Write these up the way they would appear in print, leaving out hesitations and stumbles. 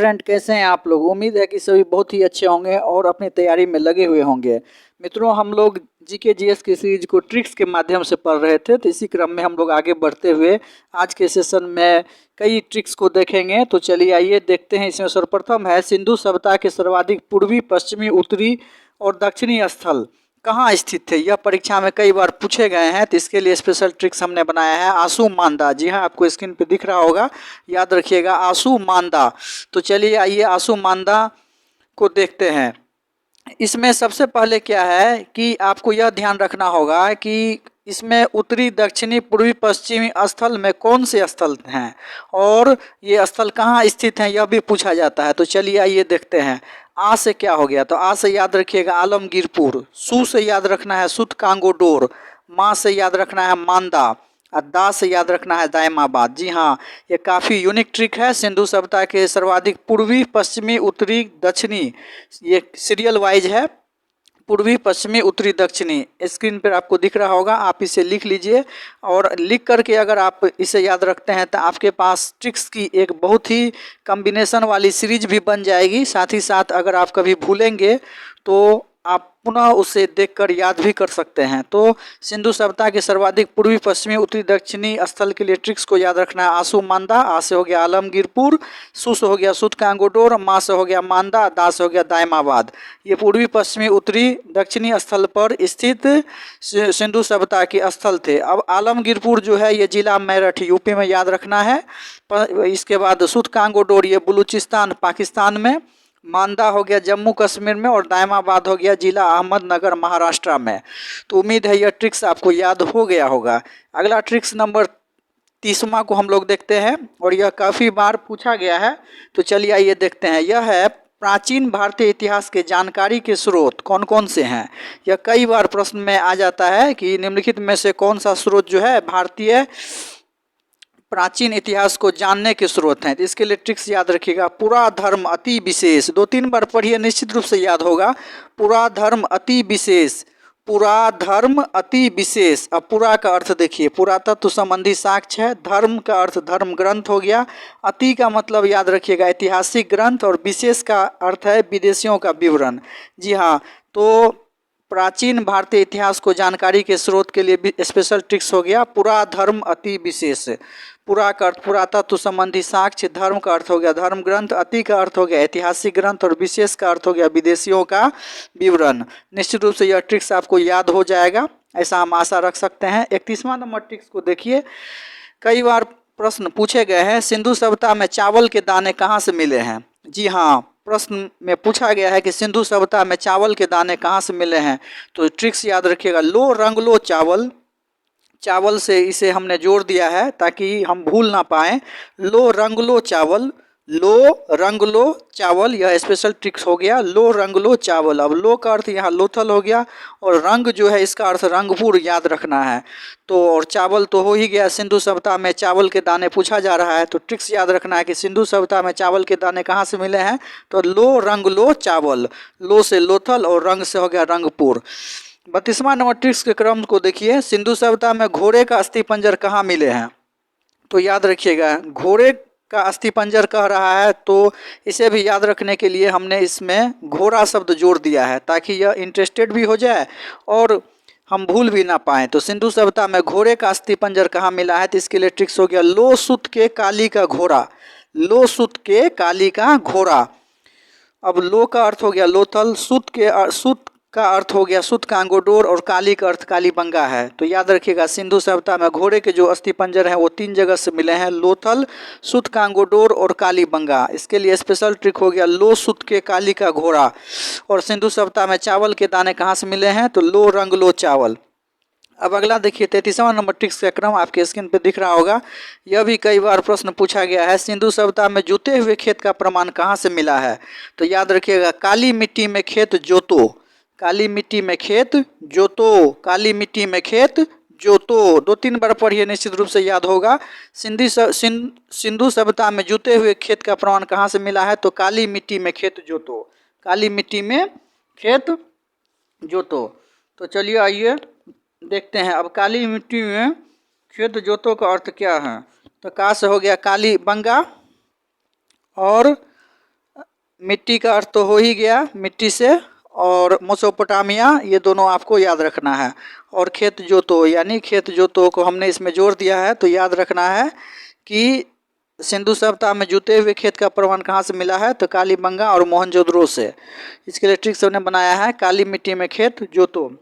Friend, कैसे हैं आप लोग। उम्मीद है कि सभी बहुत ही अच्छे होंगे और अपनी तैयारी में लगे हुए होंगे। मित्रों, हम लोग जीके जीएस की सीरीज को ट्रिक्स के माध्यम से पढ़ रहे थे, तो इसी क्रम में हम लोग आगे बढ़ते हुए आज के सेशन में कई ट्रिक्स को देखेंगे। तो चलिए आइए देखते हैं। इसमें सर्वप्रथम है सिंधु सभ्यता के सर्वाधिक पूर्वी, पश्चिमी, उत्तरी और दक्षिणी स्थल कहाँ स्थित थे। यह परीक्षा में कई बार पूछे गए हैं, तो इसके लिए स्पेशल ट्रिक्स हमने बनाया है। आंसू मांदा, जी हाँ, आपको स्क्रीन पे दिख रहा होगा, याद रखिएगा, आंसू मांदा। तो चलिए आइए आंसू मांदा को देखते हैं। इसमें सबसे पहले क्या है कि आपको यह ध्यान रखना होगा कि इसमें उत्तरी, दक्षिणी, पूर्वी, पश्चिमी स्थल में कौन से स्थल हैं और ये स्थल कहाँ स्थित हैं, यह भी पूछा जाता है। तो चलिए आइए देखते हैं। आ से क्या हो गया, तो आ से याद रखिएगा आलमगीरपुर, सू से याद रखना है सुत कांगोडोर, माँ से याद रखना है मांदा और दा से याद रखना है दायमाबाद। जी हाँ, ये काफ़ी यूनिक ट्रिक है। सिंधु सभ्यता के सर्वाधिक पूर्वी, पश्चिमी, उत्तरी, दक्षिणी, ये सीरियल वाइज है, पूर्वी, पश्चिमी, उत्तरी, दक्षिणी। स्क्रीन पर आपको दिख रहा होगा, आप इसे लिख लीजिए और लिख करके अगर आप इसे याद रखते हैं तो आपके पास ट्रिक्स की एक बहुत ही कॉम्बिनेशन वाली सीरीज भी बन जाएगी। साथ ही साथ अगर आप कभी भूलेंगे तो आप पुनः उसे देखकर याद भी कर सकते हैं। तो सिंधु सभ्यता के सर्वाधिक पूर्वी, पश्चिमी, उत्तरी, दक्षिणी स्थल के लिए ट्रिक्स को याद रखना है। आंसू मांदा, आ से हो गया आलमगीरपुर, सू से हो गया सुत कांगोडोर, माँ से हो गया मांदा, दा से हो गया दायमाबाद। ये पूर्वी, पश्चिमी, उत्तरी, दक्षिणी स्थल पर स्थित सिंधु सभ्यता के स्थल थे। अब आलमगीरपुर जो है ये जिला मेरठ यूपी में याद रखना है। इसके बाद सुत कांगोडोर ये बलूचिस्तान पाकिस्तान में, मांदा हो गया जम्मू कश्मीर में और दायमाबाद हो गया जिला अहमदनगर महाराष्ट्र में। तो उम्मीद है यह ट्रिक्स आपको याद हो गया होगा। अगला ट्रिक्स नंबर 30वां को हम लोग देखते हैं और यह काफ़ी बार पूछा गया है। तो चलिए आइए देखते हैं। यह है प्राचीन भारतीय इतिहास के जानकारी के स्रोत कौन कौन से हैं। यह कई बार प्रश्न में आ जाता है कि निम्नलिखित में से कौन सा स्रोत जो है भारतीय प्राचीन इतिहास को जानने के स्रोत हैं। तो इसके लिए ट्रिक्स याद रखिएगा। पुरा धर्म अति विशेष, 2-3 बार पढ़िए, निश्चित रूप से याद होगा। पुरा धर्म अति विशेष, पुरा धर्म अति विशेष। अब पुरा का अर्थ देखिए, पुरातत्व संबंधी साक्ष्य है, धर्म का अर्थ धर्म ग्रंथ हो गया, अति का मतलब याद रखिएगा ऐतिहासिक ग्रंथ, और विशेष का अर्थ है विदेशियों का विवरण। जी हाँ, तो प्राचीन भारतीय इतिहास को जानकारी के स्रोत के लिए भी स्पेशल ट्रिक्स हो गया पुरा धर्म अति विशेष। पुरा का अर्थ पुरातत्व संबंधी साक्ष्य, धर्म का अर्थ हो गया धर्म ग्रंथ, अति का अर्थ हो गया ऐतिहासिक ग्रंथ और विशेष का अर्थ हो गया विदेशियों का विवरण। निश्चित रूप से यह ट्रिक्स आपको याद हो जाएगा, ऐसा हम आशा रख सकते हैं। 31वां नंबर ट्रिक्स को देखिए। कई बार प्रश्न पूछे गए हैं, सिंधु सभ्यता में चावल के दाने कहाँ से मिले हैं। जी हाँ, प्रश्न में पूछा गया है कि सिंधु सभ्यता में चावल के दाने कहाँ से मिले हैं। तो ट्रिक्स याद रखिएगा। लो रंग लो चावल, चावल से इसे हमने जोड़ दिया है ताकि हम भूल ना पाएँ। लो रंग लो चावल, लो रंग लो चावल, यह स्पेशल ट्रिक्स हो गया। लो रंग लो चावल। अब लो का अर्थ यहाँ लोथल हो गया और रंग जो है इसका अर्थ रंगपुर याद रखना है। तो और चावल तो हो ही गया। सिंधु सभ्यता में चावल के दाने पूछा जा रहा है, तो ट्रिक्स याद रखना है कि सिंधु सभ्यता में चावल के दाने कहाँ से मिले हैं। तो लो रंग लो चावल, लो से लोथल और रंग से हो गया रंगपुर। 32वां नंबर ट्रिक्स के क्रम को देखिए। सिंधु सभ्यता में घोड़े का अस्थि पंजर कहाँ मिले हैं। तो याद रखिएगा, घोड़े का अस्थि पंजर कह रहा है, तो इसे भी याद रखने के लिए हमने इसमें घोड़ा शब्द जोड़ दिया है ताकि यह इंटरेस्टेड भी हो जाए और हम भूल भी ना पाएँ। तो सिंधु सभ्यता में घोड़े का अस्थि पंजर कहाँ मिला है, तो इसके लिए ट्रिक्स हो गया लो सुत के काली का घोड़ा, लो सुत के काली का घोड़ा। अब लो का अर्थ हो गया लोथल, सुत का अर्थ हो गया सुत कांगोडोर और काली का अर्थ कालीबंगा है। तो याद रखिएगा, सिंधु सभ्यता में घोड़े के जो अस्थि पंजर हैं वो 3 जगह से मिले हैं, लोथल, सुत कांगोडोर और कालीबंगा। इसके लिए स्पेशल ट्रिक हो गया लो सुत के काली का घोड़ा। और सिंधु सभ्यता में चावल के दाने कहाँ से मिले हैं, तो लो रंग लो चावल। अब अगला देखिए 33वां नंबर ट्रिक्स का क्रम आपके स्क्रीन पे दिख रहा होगा। यह भी कई बार प्रश्न पूछा गया है, सिंधु सभ्यता में जुते हुए खेत का प्रमाण कहाँ से मिला है। तो याद रखिएगा, काली मिट्टी में खेत जोतो, काली मिट्टी में खेत जोतो, काली मिट्टी में खेत जोतो। 2-3 बार पढ़िए, निश्चित रूप से याद होगा। सिंधु सभ्यता में जुते हुए खेत का प्रमाण कहाँ से मिला है, तो काली मिट्टी में खेत जोतो, काली मिट्टी में खेत जोतो। तो चलिए आइए देखते हैं। अब काली मिट्टी में खेत जोतो का अर्थ क्या है, तो का से हो गया काली बंगा और मिट्टी का अर्थ तो हो ही गया, मिट्टी से, और मेसोपोटामिया, ये दोनों आपको याद रखना है। और खेत जोतो, यानी खेत जोतो को हमने इसमें जोड़ दिया है, तो याद रखना है कि सिंधु सभ्यता में जुते हुए खेत का प्रमाण कहाँ से मिला है, तो कालीबंगा और मोहनजोदड़ो से। इसके लिए ट्रिक्स हमने बनाया है, काली मिट्टी में खेत जोतो।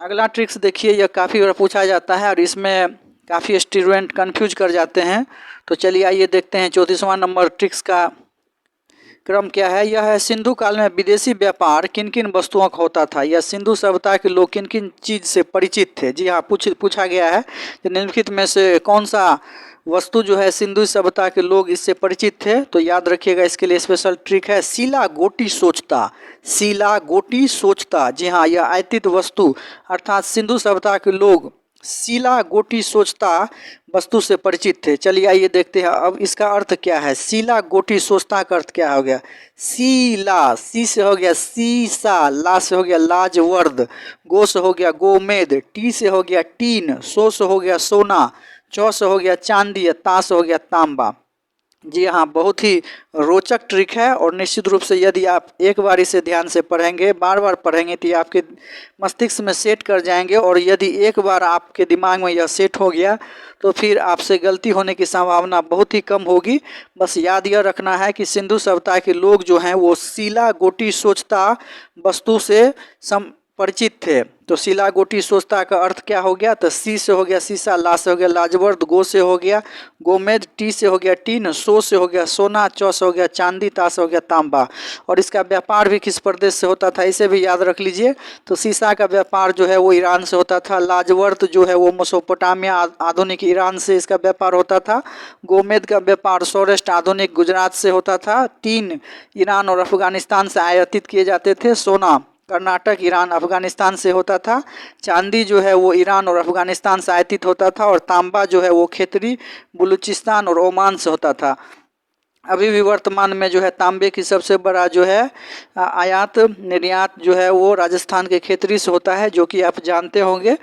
अगला ट्रिक्स देखिए, यह काफ़ी बार पूछा जाता है और इसमें काफ़ी स्टूडेंट कंफ्यूज कर जाते हैं। तो चलिए आइए देखते हैं 34वां नंबर ट्रिक्स का क्रम क्या है। यह है, सिंधु काल में विदेशी व्यापार किन किन वस्तुओं का होता था, या सिंधु सभ्यता के लोग किन किन चीज़ से परिचित थे। जी हाँ, पूछा गया है कि निम्नलिखित में से कौन सा वस्तु जो है सिंधु सभ्यता के लोग इससे परिचित थे। तो याद रखिएगा, इसके लिए स्पेशल ट्रिक है, सीला गोटी सोचता। सीला गोटी सोचता, जी हाँ, यह आयतित वस्तु अर्थात सिंधु सभ्यता के लोग सीला गोटी सोचता वस्तु से परिचित थे। चलिए आइए देखते हैं अब इसका अर्थ क्या है। सीला गोटी सोचता का अर्थ क्या हो गया। सीला, सी से हो गया सीसा, ला से हो गया लाजवर्द, गो से हो गया गोमेद, टी से हो गया टीन, सो से हो गया सोना, चौ से हो गया चांदी, ता से हो गया तांबा। जी हाँ, बहुत ही रोचक ट्रिक है और निश्चित रूप से यदि आप एक बार इसे ध्यान से पढ़ेंगे, बार बार पढ़ेंगे, तो ये आपके मस्तिष्क में सेट कर जाएंगे। और यदि एक बार आपके दिमाग में यह सेट हो गया तो फिर आपसे गलती होने की संभावना बहुत ही कम होगी। बस याद यह रखना है कि सिंधु सभ्यता के लोग जो हैं वो सीला गोटी सोचता वस्तु से परिचित थे। तो सीला गोटी सोचता का अर्थ क्या हो गया, तो सी से हो गया सीसा, ला से हो गया लाजवर्द, गो से हो गया गोमेद, टी से हो गया टीन, सो से हो गया सोना, चौ से हो गया चांदी, ता से हो गया तांबा। और इसका व्यापार भी किस प्रदेश से होता था, इसे भी याद रख लीजिए। तो सीसा का व्यापार जो है वो ईरान से होता था, लाजवर्द जो है वो मेसोपोटामिया आधुनिक ईरान से इसका व्यापार होता था, गोमेद का व्यापार सौराष्ट्र आधुनिक गुजरात से होता था, टीन ईरान और अफगानिस्तान से आयातित किए जाते थे, सोना कर्नाटक ईरान अफगानिस्तान से होता था, चांदी जो है वो ईरान और अफगानिस्तान से आयातित होता था, और तांबा जो है वो खेतरी बलूचिस्तान और ओमान से होता था। अभी भी वर्तमान में जो है तांबे की सबसे बड़ा जो है आयात निर्यात जो है वो राजस्थान के खेतरी से होता है, जो कि आप जानते होंगे।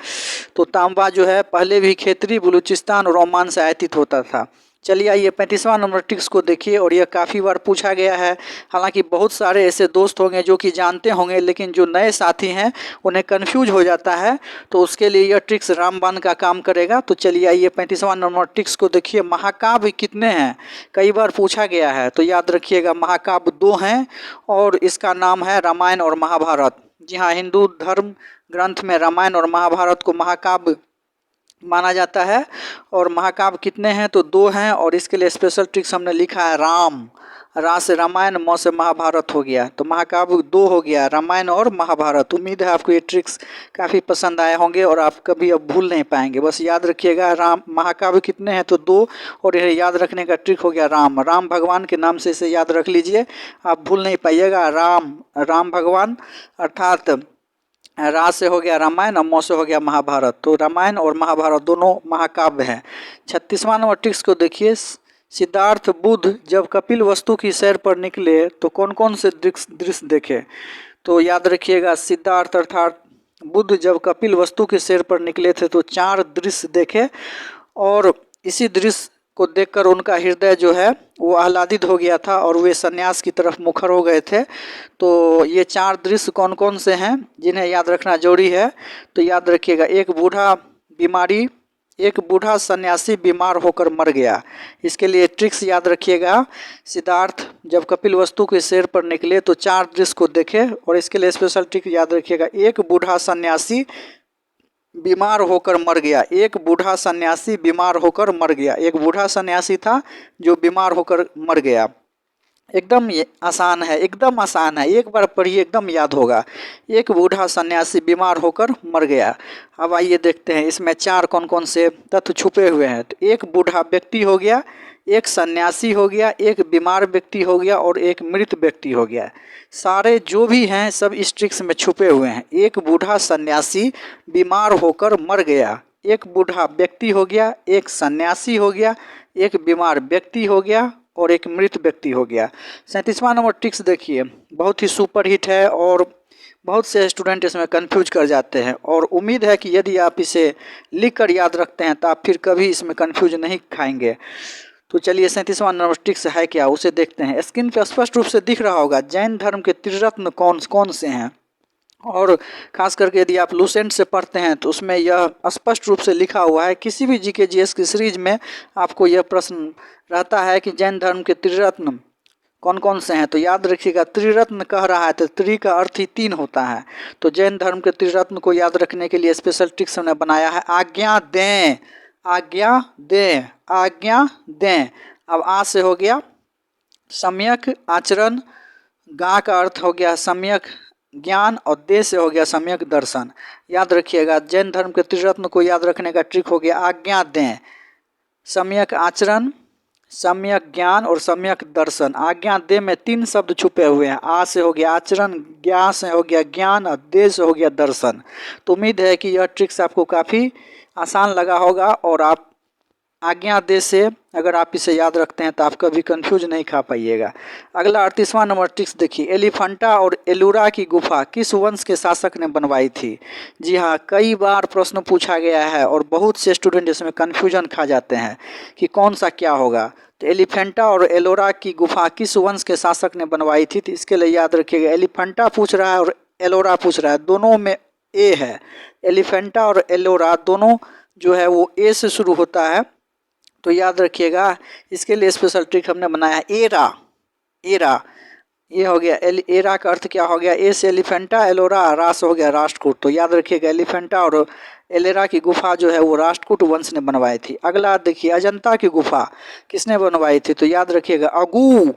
तो तांबा जो है पहले भी खेतरी बलूचिस्तान और ओमान से आयातित होता था। चलिए आइए 35वां नंबर ट्रिक्स को देखिए, और यह काफ़ी बार पूछा गया है। हालांकि बहुत सारे ऐसे दोस्त होंगे जो कि जानते होंगे, लेकिन जो नए साथी हैं उन्हें कंफ्यूज हो जाता है, तो उसके लिए यह ट्रिक्स रामबाण का काम करेगा। तो चलिए आइए 35वां नंबर ट्रिक्स को देखिए। महाकाव्य कितने हैं, कई बार पूछा गया है। तो याद रखिएगा, महाकाव्य 2 हैं और इसका नाम है रामायण और महाभारत। जी हाँ, हिंदू धर्म ग्रंथ में रामायण और महाभारत को महाकाव्य माना जाता है। और महाकाव्य कितने हैं, तो 2 हैं। और इसके लिए स्पेशल ट्रिक्स हमने लिखा है, राम, रा से रामायण, म से महाभारत हो गया। तो महाकाव्य 2 हो गया, रामायण और महाभारत। उम्मीद है आपको ये ट्रिक्स काफ़ी पसंद आए होंगे और आप कभी अब भूल नहीं पाएंगे। बस याद रखिएगा, राम, महाकाव्य कितने हैं, तो 2, और यह याद रखने का ट्रिक हो गया राम। राम भगवान के नाम से इसे याद रख लीजिए, आप भूल नहीं पाइएगा। राम, राम भगवान, अर्थात रा से हो गया रामायण और म से हो गया महाभारत। तो रामायण और महाभारत दोनों महाकाव्य हैं। 36वां नंबर ट्रिक्स को देखिए। सिद्धार्थ बुद्ध जब कपिल वस्तु की सैर पर निकले तो कौन कौन से दृश्य देखे। तो याद रखिएगा, सिद्धार्थ अर्थात बुद्ध जब कपिल वस्तु की सैर पर निकले थे तो 4 दृश्य देखे, और इसी दृश्य को देखकर उनका हृदय जो है वो आह्लादित हो गया था और वे सन्यास की तरफ मुखर हो गए थे। तो ये 4 दृश्य कौन कौन से हैं जिन्हें याद रखना जरूरी है। तो याद रखिएगा, एक बूढ़ा सन्यासी बीमार होकर मर गया। इसके लिए ट्रिक्स याद रखिएगा, सिद्धार्थ जब कपिल वस्तु के सैर पर निकले तो 4 दृश्य को देखे। और इसके लिए स्पेशल ट्रिक याद रखिएगा, एक बूढ़ा सन्यासी बीमार होकर मर गया। एक बूढ़ा सन्यासी बीमार होकर मर गया। एक बूढ़ा सन्यासी था जो बीमार होकर मर गया। एकदम आसान है, एकदम आसान है, एक बार पढ़िए एकदम याद होगा। एक बूढ़ा सन्यासी बीमार होकर मर गया। अब आइए देखते हैं इसमें 4 कौन कौन से तत्व छुपे हुए हैं। तो एक बूढ़ा व्यक्ति हो गया, एक सन्यासी हो गया, एक बीमार व्यक्ति हो गया और एक मृत व्यक्ति हो गया। सारे जो भी हैं सब इस ट्रिक्स में छुपे हुए हैं। एक बूढ़ा सन्यासी बीमार होकर मर गया, एक बूढ़ा व्यक्ति हो गया, एक सन्यासी हो गया, एक बीमार व्यक्ति हो गया और एक मृत व्यक्ति हो गया। 37वां नंबर ट्रिक्स देखिए, बहुत ही सुपर हिट है और बहुत से स्टूडेंट इसमें कंफ्यूज कर जाते हैं। और उम्मीद है कि यदि आप इसे लिख कर याद रखते हैं तो आप फिर कभी इसमें कंफ्यूज नहीं खाएंगे। तो चलिए 37वां नंबर ट्रिक्स है क्या, उसे देखते हैं। स्क्रीन पे स्पष्ट रूप से दिख रहा होगा जैन धर्म के त्रिरत्न कौन कौन से हैं, और खास करके यदि आप लूसेंट से पढ़ते हैं तो उसमें यह स्पष्ट रूप से लिखा हुआ है। किसी भी जीके जीएस की सीरीज में आपको यह प्रश्न रहता है कि जैन धर्म के त्रिरत्न कौन कौन से हैं, तो याद रखिएगा त्रिरत्न कह रहा है तो त्रि का अर्थ ही 3 होता है। तो जैन धर्म के त्रिरत्न को याद रखने के लिए स्पेशल ट्रिक्स हमने बनाया है। आज्ञा दें, आज्ञा दें, आज्ञा दें। अब आ से हो गया सम्यक आचरण, गा का अर्थ हो गया सम्यक ज्ञान, और दे से हो गया सम्यक दर्शन। याद रखिएगा जैन धर्म के त्रिरत्न को याद रखने का ट्रिक हो गया आज्ञा दें, सम्यक आचरण, सम्यक ज्ञान और सम्यक दर्शन। आज्ञा दे में 3 शब्द छुपे हुए हैं। आ से हो गया आचरण, ज्ञा से हो गया ज्ञान और दे से हो गया दर्शन। तो उम्मीद है कि यह ट्रिक्स आपको काफ़ी आसान लगा होगा, और आप आज्ञा दे से अगर आप इसे याद रखते हैं तो आप कभी कंफ्यूज नहीं खा पाइएगा। अगला 38वां नंबर ट्रिक्स देखिए। एलिफेंटा और एलोरा की गुफा किस वंश के शासक ने बनवाई थी? जी हाँ, कई बार प्रश्न पूछा गया है और बहुत से स्टूडेंट इसमें कंफ्यूजन खा जाते हैं कि कौन सा क्या होगा। तो एलिफेंटा और एलोरा की गुफा किस वंश के शासक ने बनवाई थी? तो इसके लिए याद रखिएगा एलिफेंटा पूछ रहा है और एलोरा पूछ रहा है, दोनों में ए है। एलिफेंटा और एलोरा दोनों जो है वो ए से शुरू होता है। तो याद रखिएगा इसके लिए स्पेशल ट्रिक हमने बनाया है एरा, एरा। ये हो गया एरा का अर्थ क्या हो गया? ए से एलिफेंटा, एलोरा, रास हो गया राष्ट्रकूट। तो याद रखिएगा एलिफेंटा और एलोरा की गुफा जो है वो राष्ट्रकूट वंश ने बनवाई थी। अगला देखिए अजंता की गुफा किसने बनवाई थी? तो याद रखिएगा अगू,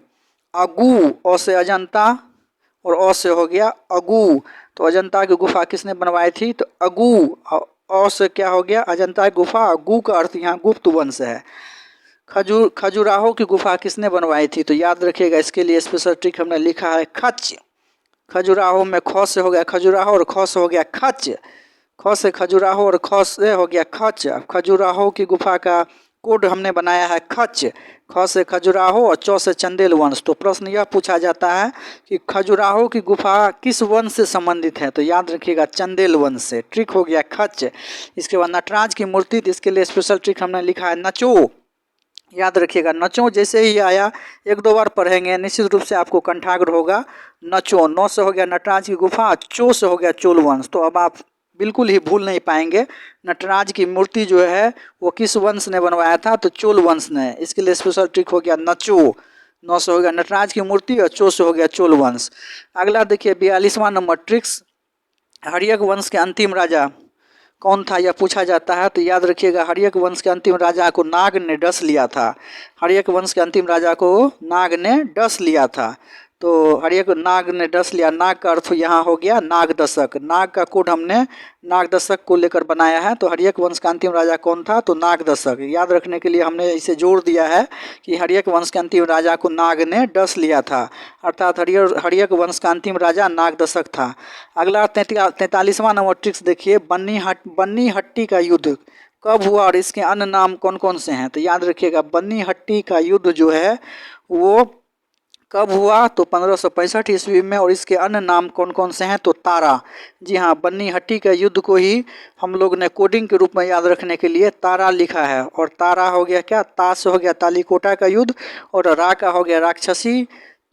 अगू, ओ से अजंता और ओ से हो गया अगू। तो अजंता की गुफा किसने बनवाई थी? तो अगू, और से क्या हो गया? अजंता की गुफा। गु का अर्थ यहाँ गुप्त वंश है। खजुराहो की गुफा किसने बनवाई थी? तो याद रखिएगा इसके लिए स्पेशल ट्रिक हमने लिखा है खच। खजुराहो में ख से हो गया खजुराहो और ख से हो गया खच। ख से खजुराहो और ख से हो गया खच। खजुराहो की गुफा का कोड हमने बनाया है खच। ख से खजुराहो और चौ से चंदेल वंश। तो प्रश्न यह पूछा जाता है कि खजुराहो की गुफा किस वंश से संबंधित है? तो याद रखिएगा चंदेल वंश से। ट्रिक हो गया खच। इसके बाद नटराज की मूर्ति, तो इसके लिए स्पेशल ट्रिक हमने लिखा है नचो। याद रखिएगा नचो जैसे ही आया 1-2 बार पढ़ेंगे निश्चित रूप से आपको कंठाग्र होगा। नचो। 9 से हो गया नटराज की गुफा, चो से हो गया चोल वंश। तो अब आप बिल्कुल ही भूल नहीं पाएंगे नटराज की मूर्ति जो है वो किस वंश ने बनवाया था? तो चोल वंश ने। इसके लिए स्पेशल ट्रिक हो गया नचो। 9 से हो गया नटराज की मूर्ति और चो से हो गया चोल वंश। अगला देखिए 42वां नंबर ट्रिक्स। हर्यक वंश के अंतिम राजा कौन था, यह पूछा जाता है। तो याद रखिएगा हर्यक वंश के अंतिम राजा को नाग ने डस लिया था। हर्यक वंश के अंतिम राजा को नाग ने डस लिया था। तो हर्यक नाग ने डस लिया, नाग का अर्थ यहाँ हो गया नागदशक। नाग का कोड हमने नागदशक को लेकर बनाया है। तो हर्यक वंश का अंतिम राजा कौन था? तो नागदशक। याद रखने के लिए हमने इसे जोड़ दिया है कि हर्यक वंश के अंतिम राजा को नाग ने डस लिया था, अर्थात हर्यक वंश का अंतिम राजा नागदशक था। अगला 43वां नंबर ट्रिक्स देखिए। बन्नी हट्टी का युद्ध कब हुआ और इसके अन्य नाम कौन कौन से हैं? तो याद रखिएगा बन्नी हट्टी का युद्ध जो है वो कब हुआ? तो 1565 ईस्वी में, और इसके अन्य नाम कौन कौन से हैं? तो तारा। जी हाँ, बन्नी हट्टी के युद्ध को ही हम लोग ने कोडिंग के रूप में याद रखने के लिए तारा लिखा है। और तारा हो गया क्या? ता से हो गया तालीकोटा का युद्ध, और रा का हो गया राक्षसी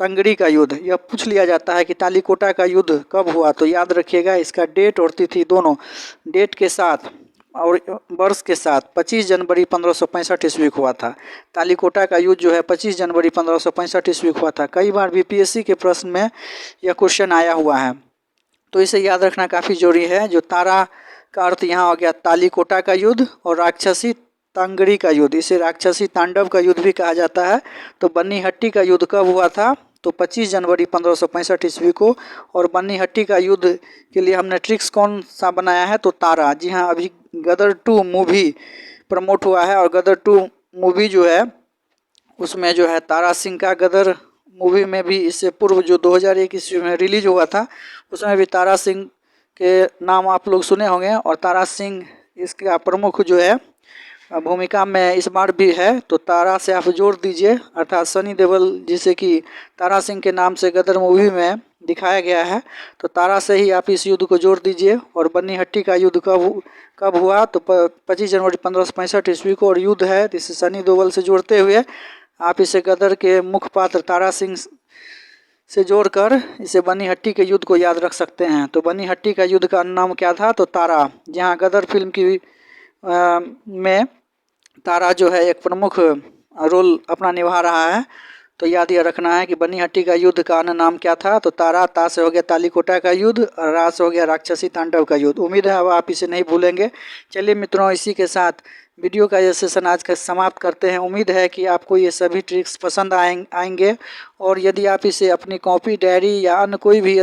तंगड़ी का युद्ध। यह पूछ लिया जाता है कि तालीकोटा का युद्ध कब हुआ? तो याद रखिएगा इसका डेट और तिथि दोनों डेट के साथ और वर्ष के साथ 25 जनवरी 1565 ईस्वी को हुआ था। तालीकोटा का युद्ध जो है 25 जनवरी 1565 ईस्वी को हुआ था। कई बार बीपीएससी के प्रश्न में यह क्वेश्चन आया हुआ है, तो इसे याद रखना काफ़ी जरूरी है। जो तारा का अर्थ यहाँ हो गया तालीकोटा का युद्ध, और राक्षसी तंगड़ी का युद्ध, इसे राक्षसी तांडव का युद्ध भी कहा जाता है। तो बन्नी हट्टी का युद्ध कब हुआ था? तो 25 जनवरी 1565 ईस्वी को। और बन्नी हट्टी का युद्ध के लिए हमने ट्रिक्स कौन सा बनाया है? तो तारा। जी हाँ, अभी गदर 2 मूवी प्रमोट हुआ है, और गदर 2 मूवी जो है उसमें जो है तारा सिंह का गदर मूवी में भी इससे पूर्व जो 2001 ईस्वी में रिलीज हुआ था उसमें भी तारा सिंह के नाम आप लोग सुने होंगे, और तारा सिंह इसका प्रमुख जो है भूमिका में इस बार भी है। तो तारा से आप जोड़ दीजिए, अर्थात सनी देओल जिसे कि तारा सिंह के नाम से गदर मूवी में दिखाया गया है। तो तारा से ही आप इस युद्ध को जोड़ दीजिए। और बन्नी हट्टी का युद्ध कब हुआ, तो 25 जनवरी 1565 ईस्वी को। और युद्ध है तो इसे सनी देओल से जोड़ते हुए आप इसे गदर के मुख्य पात्र तारा सिंह से जोड़कर इसे बन्नी हट्टी के युद्ध को याद रख सकते हैं। तो बन्नी हट्टी का युद्ध का नाम क्या था, तो तारा। जहाँ गदर फिल्म की में तारा जो है एक प्रमुख रोल अपना निभा रहा है। तो याद ये रखना है कि बन्नी हट्टी का युद्ध का अन्य नाम क्या था, तो तारा। ता से हो गया तालीकोटा का युद्ध और रा से हो गया राक्षसी तांडव का युद्ध। उम्मीद है अब आप इसे नहीं भूलेंगे। चलिए मित्रों, इसी के साथ वीडियो का ये सेशन आज का समाप्त करते हैं। उम्मीद है कि आपको ये सभी ट्रिक्स पसंद आएंगे। और यदि आप इसे अपनी कॉपी, डायरी या अन्य कोई भी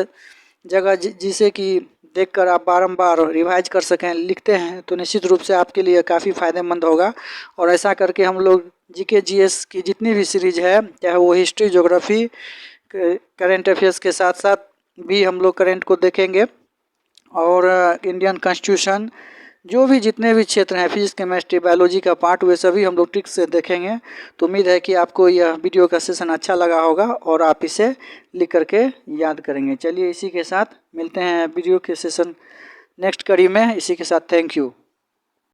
जगह जिसे कि देखकर आप बारंबार रिवाइज कर सकें, लिखते हैं, तो निश्चित रूप से आपके लिए काफ़ी फ़ायदेमंद होगा। और ऐसा करके हम लोग जीके जीएस की जितनी भी सीरीज है, चाहे वो हिस्ट्री, ज्योग्राफी, करेंट अफेयर्स के साथ साथ भी हम लोग करेंट को देखेंगे, और इंडियन कॉन्स्टिट्यूशन, जो भी जितने भी क्षेत्र हैं, फिजिक्स, केमिस्ट्री, बायोलॉजी का पार्ट, वे सभी हम लोग ट्रिक्स से देखेंगे। तो उम्मीद है कि आपको यह वीडियो का सेशन अच्छा लगा होगा और आप इसे लिख करके याद करेंगे। चलिए इसी के साथ मिलते हैं वीडियो के सेशन नेक्स्ट कड़ी में। इसी के साथ थैंक यू।